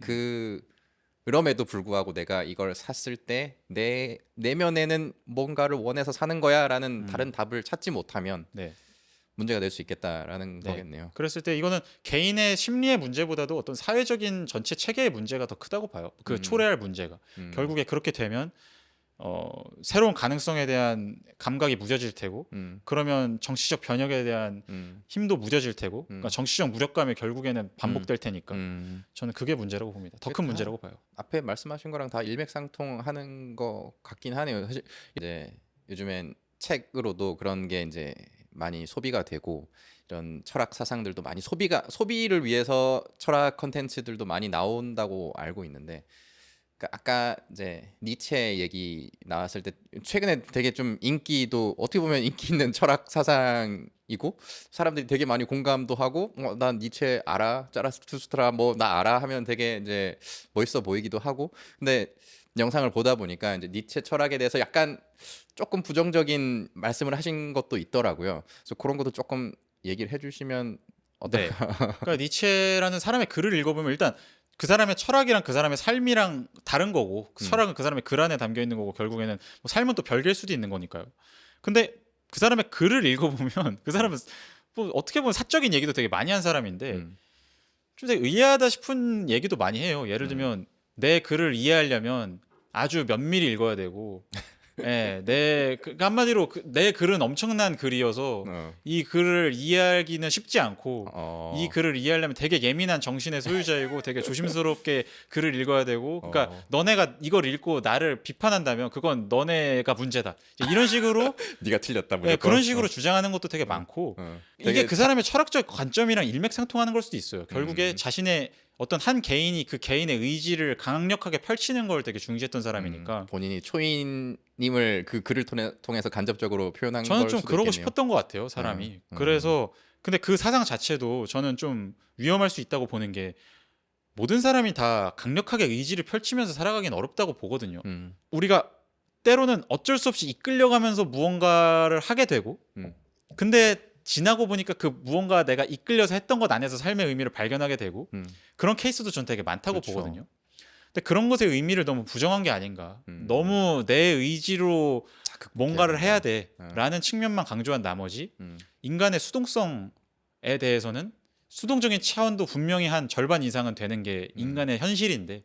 S2: 그럼에도 불구하고 내가 이걸 샀을 때 내 내면에는 뭔가를 원해서 사는 거야라는 다른 답을 찾지 못하면
S1: 네.
S2: 문제가 될 수 있겠다라는
S1: 네.
S2: 거겠네요.
S1: 그랬을 때 이거는 개인의 심리의 문제보다도 어떤 사회적인 전체 체계의 문제가 더 크다고 봐요. 그 초래할 문제가. 결국에 그렇게 되면 새로운 가능성에 대한 감각이 무뎌질 테고 그러면 정치적 변혁에 대한 힘도 무뎌질 테고 그러니까 정치적 무력감이 결국에는 반복될 테니까 저는 그게 문제라고 봅니다. 더 큰
S2: 다
S1: 문제라고 봐요.
S2: 앞에 말씀하신 거랑 다 일맥상통하는 거 같긴 하네요. 사실 이제 요즘엔 책으로도 그런 게 이제 많이 소비가 되고 이런 철학 사상들도 많이 소비를 위해서 철학 컨텐츠들도 많이 나온다고 알고 있는데 그러니까 아까 이제 니체 얘기 나왔을 때 최근에 되게 좀 인기도 어떻게 보면 인기 있는 철학 사상이고 사람들이 되게 많이 공감도 하고 난 니체 알아 자라투스트라 뭐 나 알아 하면 되게 이제 멋있어 보이기도 하고 근데 영상을 보다 보니까 이제 니체 철학에 대해서 약간 조금 부정적인 말씀을 하신 것도 있더라고요. 그래서 그런 것도 조금 얘기를 해주시면
S1: 네.
S2: 어떨까?
S1: 그러니까 니체라는 사람의 글을 읽어보면 일단 그 사람의 철학이랑 그 사람의 삶이랑 다른 거고 철학은 그 사람의 글 안에 담겨 있는 거고 결국에는 뭐 삶은 또 별개일 수도 있는 거니까요. 근데 그 사람의 글을 읽어보면 그 사람은 뭐 어떻게 보면 사적인 얘기도 되게 많이 한 사람인데 좀 되게 의아하다 싶은 얘기도 많이 해요. 예를 들면 내 글을 이해하려면 아주 면밀히 읽어야 되고 예, 그러니까 한마디로 내 글은 엄청난 글이어서 이 글을 이해하기는 쉽지 않고 이 글을 이해하려면 되게 예민한 정신의 소유자이고 되게 조심스럽게 글을 읽어야 되고 그러니까 너네가 이걸 읽고 나를 비판한다면 그건 너네가 문제다. 이제 이런 식으로
S2: 네가 틀렸다
S1: 예, 그런 식으로 주장하는 것도 되게 많고 이게 그 사람의 철학적 관점이랑 일맥상통하는 걸 수도 있어요. 결국에 자신의 어떤 한 개인이 그 개인의 의지를 강력하게 펼치는 걸 되게 중시했던 사람이니까
S2: 본인이 초인님을 그 글을 통해서 간접적으로 표현한
S1: 저는
S2: 걸
S1: 좀
S2: 수도
S1: 그러고
S2: 있겠네요.
S1: 싶었던 것 같아요, 사람이. 그래서 근데 그 사상 자체도 저는 좀 위험할 수 있다고 보는 게 모든 사람이 다 강력하게 의지를 펼치면서 살아가기는 어렵다고 보거든요. 우리가 때로는 어쩔 수 없이 이끌려가면서 무언가를 하게 되고 근데 지나고 보니까 그 무언가 내가 이끌려서 했던 것 안에서 삶의 의미를 발견하게 되고 그런 케이스도 전 되게 많다고
S2: 그렇죠.
S1: 보거든요. 근데 그런 것의 의미를 너무 부정한 게 아닌가. 너무 내 의지로 뭔가를 해야 돼라는 측면만 강조한 나머지 인간의 수동성에 대해서는 수동적인 차원도 분명히 한 절반 이상은 되는 게 인간의 현실인데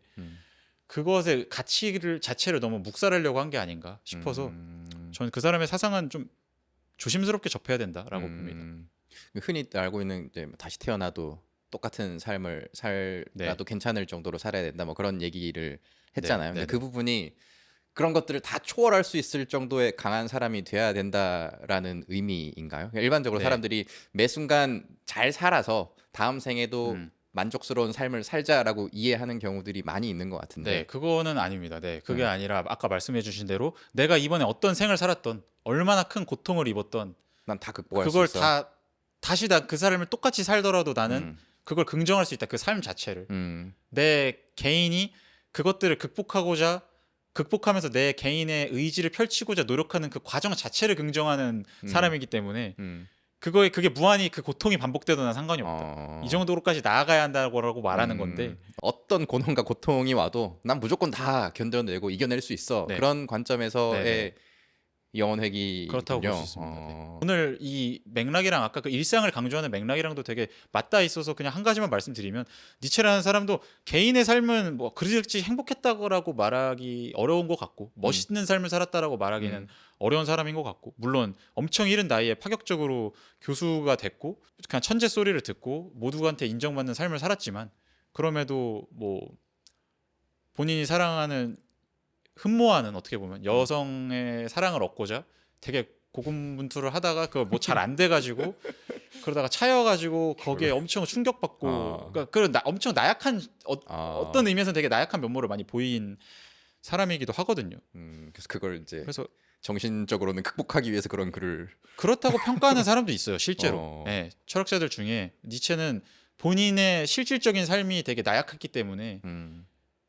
S1: 그것의 가치를 자체를 너무 묵살하려고 한 게 아닌가 싶어서 저는 그 사람의 사상은 좀 조심스럽게 접해야 된다라고 봅니다.
S2: 흔히 알고 있는 이제 다시 태어나도 똑같은 삶을 살아도
S1: 네.
S2: 괜찮을 정도로 살아야 된다 뭐 그런 얘기를 했잖아요.
S1: 네,
S2: 근데 그 부분이 그런 것들을 다 초월할 수 있을 정도의 강한 사람이 돼야 된다라는 의미인가요? 일반적으로
S1: 네.
S2: 사람들이 매 순간 잘 살아서 다음 생에도
S1: 음.
S2: 만족스러운 삶을 살자라고 이해하는 경우들이 많이 있는 것 같은데.
S1: 네, 그거는 아닙니다. 네, 그게
S2: 네.
S1: 아니라 아까 말씀해주신 대로 내가 이번에 어떤 생을 살았던, 얼마나 큰 고통을 입었던,
S2: 난 다 극복할 수
S1: 그걸
S2: 있어.
S1: 다 다시 나 그 삶을 똑같이 살더라도 나는
S2: 음.
S1: 그걸 긍정할 수 있다. 그 삶 자체를
S2: 음.
S1: 내 개인이 그것들을 극복하면서 내 개인의 의지를 펼치고자 노력하는 그 과정 자체를 긍정하는 사람이기 때문에
S2: 음.
S1: 그게 무한히 그 고통이 반복되도 난 상관이 없다. 이 정도로까지 나아가야 한다고 말하는 건데.
S2: 어떤 고난과 고통이 와도 난 무조건 다 견뎌내고 이겨낼 수 있어.
S1: 네.
S2: 그런 관점에서의
S1: 네네.
S2: 영혼회귀군요.
S1: 그렇다고 볼 수 있습니다. 네. 오늘 이 맥락이랑 아까 그 일상을 강조하는 맥락이랑도 되게 맞닿아 있어서 그냥 한 가지만 말씀드리면, 니체라는 사람도 개인의 삶은 뭐 그렇지 행복했다고 말하기 어려운 것 같고 멋있는 삶을 살았다라고 말하기는 어려운 사람인 것 같고, 물론 엄청 이른 나이에 파격적으로 교수가 됐고 그냥 천재 소리를 듣고 모두한테 인정받는 삶을 살았지만, 그럼에도 뭐 본인이 사랑하는 흠모하는, 어떻게 보면 여성의 사랑을 얻고자 되게 고군분투를 하다가 그거 뭐 잘 안 돼가지고 그러다가 차여가지고 거기에 엄청 충격받고, 그러니까 그런 엄청 나약한 어떤 의미에서 되게 나약한 면모를 많이 보인 사람이기도 하거든요.
S2: 그래서 그걸 이제
S1: 그래서
S2: 정신적으로는 극복하기 위해서 그런 글을
S1: 그렇다고 평가하는 사람도 있어요, 실제로.
S2: 어.
S1: 네, 철학자들 중에 니체는 본인의 실질적인 삶이 되게 나약했기 때문에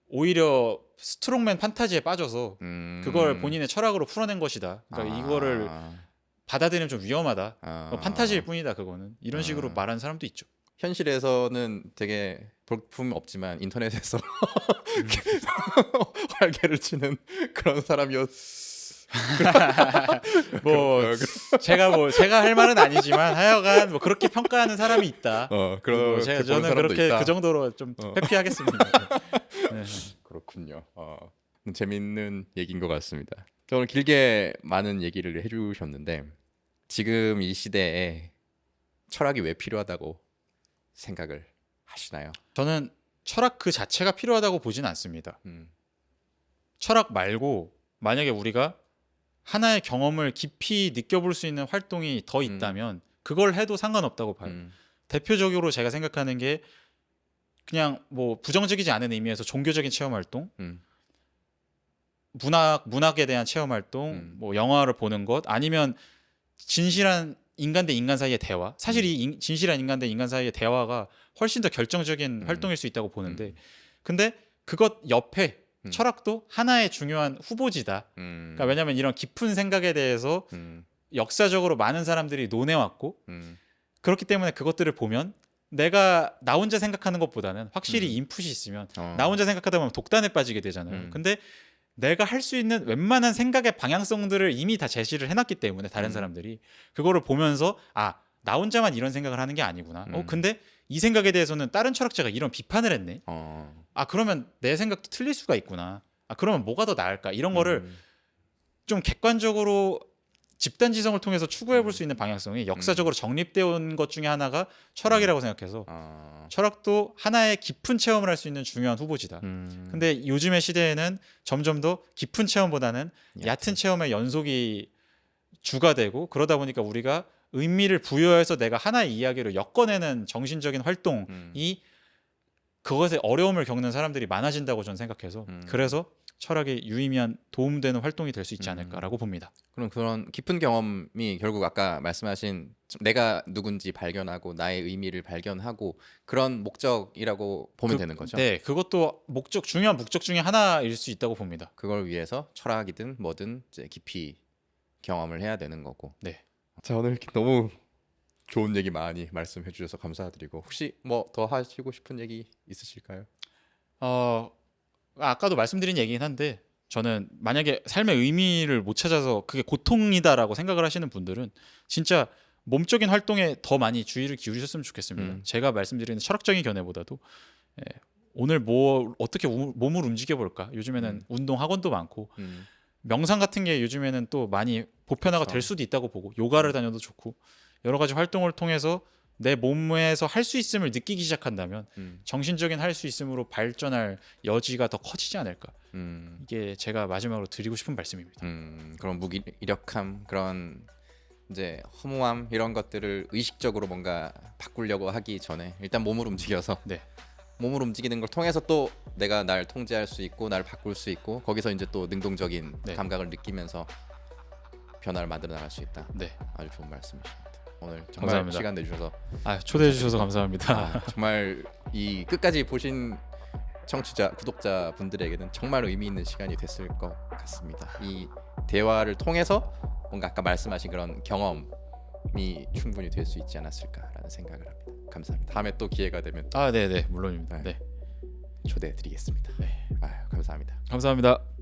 S1: 오히려 스트롱맨 판타지에 빠져서 그걸 본인의 철학으로 풀어낸 것이다. 그러니까 이거를 받아들이면 좀 위험하다. 판타지일 뿐이다, 그거는. 이런 식으로 말하는 사람도 있죠.
S2: 현실에서는 되게 볼품 없지만 인터넷에서 활개를 치는 그런 사람이었.
S1: 뭐 제가 할 말은 아니지만 하여간 뭐 그렇게 평가하는 사람이 있다.
S2: 그런
S1: 저는 그렇게 그 정도로 좀 회피하겠습니다. 네.
S2: 그렇군요. 재밌는 얘기인 것 같습니다. 오늘 길게 많은 얘기를 해주셨는데 지금 이 시대에 철학이 왜 필요하다고 생각을 하시나요?
S1: 저는 철학 그 자체가 필요하다고 보진 않습니다. 철학 말고 만약에 우리가 하나의 경험을 깊이 느껴볼 수 있는 활동이 더 있다면 그걸 해도 상관없다고 봐요. 대표적으로 제가 생각하는 게 그냥 뭐 부정적이지 않은 의미에서 종교적인 체험 활동, 문학에 대한 체험 활동, 뭐 영화를 보는 것, 아니면 진실한 인간 대 인간 사이의 대화. 사실 이 진실한 인간 대 인간 사이의 대화가 훨씬 더 결정적인 활동일 수 있다고 보는데, 근데 그것 옆에 철학도 하나의 중요한 후보지다. 그러니까 왜냐하면 이런 깊은 생각에 대해서 역사적으로 많은 사람들이 논해왔고, 그렇기 때문에 그것들을 보면 내가 나 혼자 생각하는 것보다는 확실히 인풋이 있으면 나 혼자 생각하다 보면 독단에 빠지게 되잖아요. 근데 내가 할 수 있는 웬만한 생각의 방향성들을 이미 다 제시를 해놨기 때문에 다른 사람들이 그거를 보면서 나 혼자만 이런 생각을 하는 게 아니구나. 근데 이 생각에 대해서는 다른 철학자가 이런 비판을 했네. 그러면 내 생각도 틀릴 수가 있구나. 그러면 뭐가 더 나을까? 이런 거를 좀 객관적으로 집단지성을 통해서 추구해 볼 수 있는 방향성이 역사적으로 정립되어 온 것 중에 하나가 철학이라고 생각해서 철학도 하나의 깊은 체험을 할 수 있는 중요한 후보지다. 근데 요즘의 시대에는 점점 더 깊은 체험보다는 얕은 체험의 연속이 주가 되고, 그러다 보니까 우리가 의미를 부여해서 내가 하나의 이야기를 엮어내는 정신적인 활동이 그것에 어려움을 겪는 사람들이 많아진다고 저는 생각해서 그래서 철학이 유의미한 도움되는 활동이 될 수 있지 않을까라고 봅니다.
S2: 그럼 그런 깊은 경험이 결국 아까 말씀하신 내가 누군지 발견하고 나의 의미를 발견하고 그런 목적이라고 보면 되는 거죠?
S1: 네, 그것도 중요한 목적 중에 하나일 수 있다고 봅니다.
S2: 그걸 위해서 철학이든 뭐든 이제 깊이 경험을 해야 되는 거고.
S1: 네.
S2: 자, 오늘 이렇게 너무 좋은 얘기 많이 말씀해 주셔서 감사드리고 혹시 뭐 더 하시고 싶은 얘기 있으실까요?
S1: 아까도 말씀드린 얘기긴 한데, 저는 만약에 삶의 의미를 못 찾아서 그게 고통이다라고 생각을 하시는 분들은 진짜 몸적인 활동에 더 많이 주의를 기울이셨으면 좋겠습니다. 제가 말씀드리는 철학적인 견해보다도 오늘 어떻게 몸을 움직여 볼까? 요즘에는 운동 학원도 많고 명상 같은 게 요즘에는 또 많이 보편화가 될 수도 있다고 보고, 요가를 다녀도 좋고 여러 가지 활동을 통해서 내 몸에서 할 수 있음을 느끼기 시작한다면 정신적인 할 수 있음으로 발전할 여지가 더 커지지 않을까. 이게 제가 마지막으로 드리고 싶은 말씀입니다.
S2: 그런 무기력함, 그런 이제 허무함 이런 것들을 의식적으로 뭔가 바꾸려고 하기 전에 일단 몸을 움직여서
S1: 네.
S2: 몸을 움직이는 걸 통해서 또 내가 날 통제할 수 있고 날 바꿀 수 있고 거기서 이제 또 능동적인
S1: 네. 감각을
S2: 감각을 느끼면서 변화를 만들어 나갈 수 있다.
S1: 네.
S2: 아주 좋은 말씀이십니다. 오늘 정말
S1: 감사합니다.
S2: 시간 내주셔서
S1: 초대해 주셔서 감사합니다.
S2: 정말 이 끝까지 보신 청취자, 구독자 분들에게는 정말 의미 있는 시간이 됐을 것 같습니다. 이 대화를 통해서 뭔가 아까 말씀하신 그런 경험이 충분히 될 수 있지 않았을까라는 생각을 합니다. 감사합니다. 다음에 또 기회가 되면
S1: 네네 물론입니다.
S2: 네.
S1: 네.
S2: 초대해 드리겠습니다.
S1: 네.
S2: 감사합니다.
S1: 감사합니다.